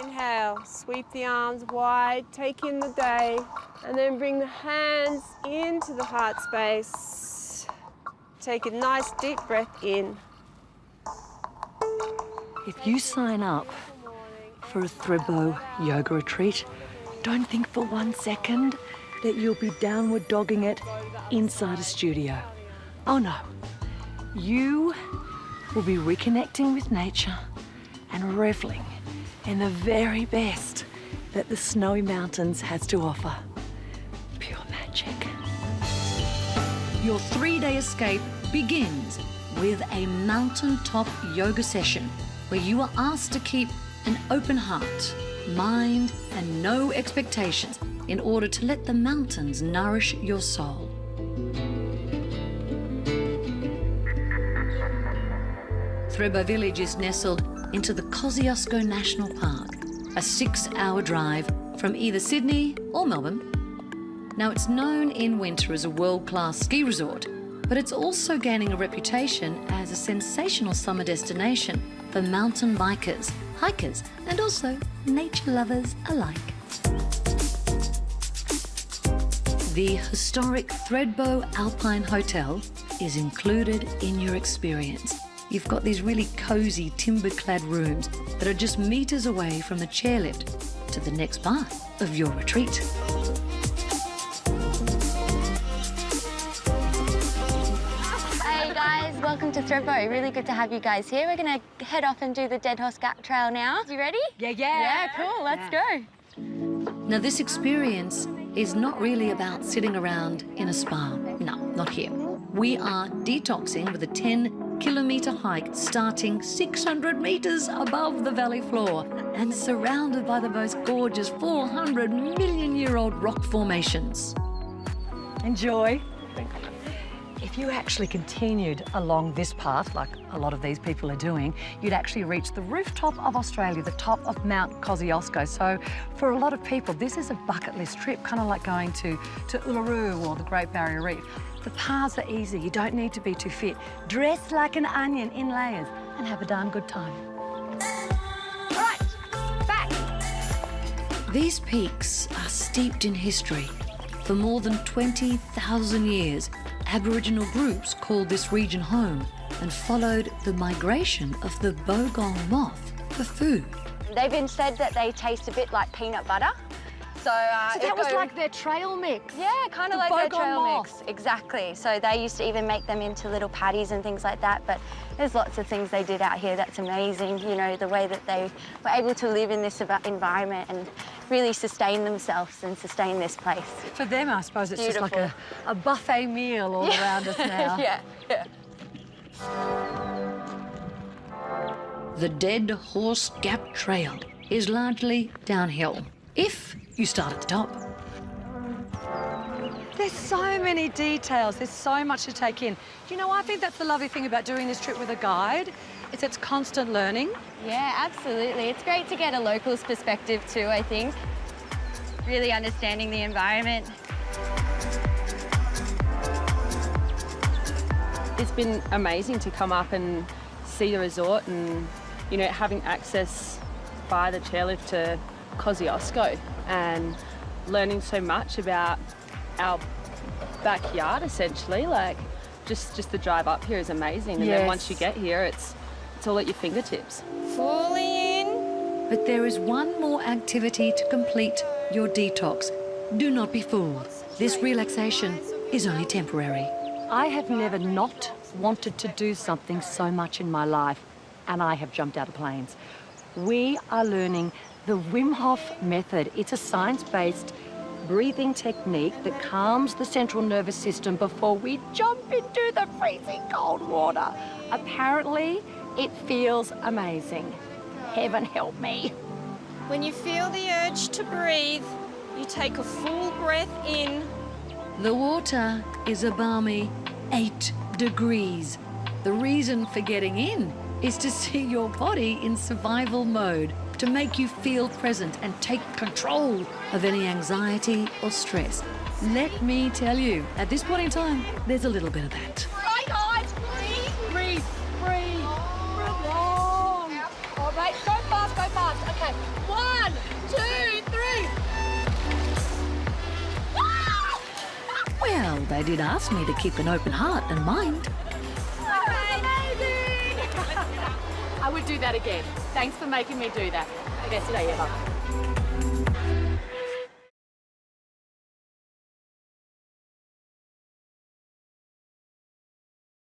Inhale, sweep the arms wide, take in the day, and then bring the hands into the heart space. Take a nice deep breath in. If you sign up for a Thredbo yoga retreat, don't think for 1 second that you'll be downward dogging it inside a studio. Oh no. You will be reconnecting with nature and reveling in the very best that the snowy mountains has to offer. Pure magic. Your 3-day escape begins with a mountaintop yoga session where you are asked to keep an open heart, mind, and no expectations in order to let the mountains nourish your soul. Thredbo village is nestled into the Kosciuszko National Park, a 6-hour drive from either Sydney or Melbourne. Now, it's known in winter as a world-class ski resort, but it's also gaining a reputation as a sensational summer destination for mountain bikers, hikers, and also nature lovers alike. The historic Thredbo Alpine Hotel is included in your experience. You've got these really cosy timber-clad rooms that are just meters away from the chairlift to the next part of your retreat. Hey guys, welcome to Thredbo. Really good to have you guys here. We're gonna head off and do the Deadhorse Gap trail now. You ready? Yeah. Yeah, cool, let's go. Now, this experience is not really about sitting around in a spa. No, not here. We are detoxing with a 10-kilometre hike starting 600 metres above the valley floor and surrounded by the most gorgeous 400-million-year-old rock formations. Enjoy. If you actually continued along this path, like a lot of these people are doing, you'd actually reach the rooftop of Australia, the top of Mount Kosciuszko. So for a lot of people, this is a bucket list trip, kind of like going to Uluru or the Great Barrier Reef. The paths are easy. You don't need to be too fit. Dress like an onion in layers and have a darn good time. All right, back. These peaks are steeped in history. For more than 20,000 years, Aboriginal groups called this region home and followed the migration of the bogong moth for food. They've been said that they taste a bit like peanut butter. So that was like their trail mix? Yeah, kind of The like their bogong trail moth. mix. Exactly. So they used to even make them into little patties and things like that. But there's lots of things they did out here that's amazing. You know, the way that they were able to live in this environment and really sustain themselves and sustain this place. For them, I suppose it's Beautiful. just like a buffet meal all around us now. Yeah. The Deadhorse Gap Trail is largely downhill, if you start at the top. There's so many details. There's so much to take in. Do you know, I think that's the lovely thing about doing this trip with a guide. It's constant learning. Yeah, absolutely. It's great to get a local's perspective too, I think. Really understanding the environment. It's been amazing to come up and see the resort and, you know, having access by the chairlift to Kosciuszko and learning so much about our backyard, essentially. Like, just the drive up here is amazing. And then once you get here, it's all at your fingertips. Fully in. But there is one more activity to complete your detox. Do not be fooled. This relaxation is only temporary. I have never not wanted to do something so much in my life, and I have jumped out of planes. We are learning the Wim Hof method. It's a science-based breathing technique that calms the central nervous system before we jump into the freezing cold water. Apparently, it feels amazing. Heaven help me. When you feel the urge to breathe, you take a full breath in. The water is a balmy 8 degrees. The reason for getting in is to see your body in survival mode, to make you feel present and take control of any anxiety or stress. Let me tell you, at this point in time, there's a little bit of that. Right, guys, breathe. Breathe. Long. All right, go fast. Okay. 1, Well, they did ask me to keep an open heart and mind. I would do that again. Thanks for making me do that. Best day ever.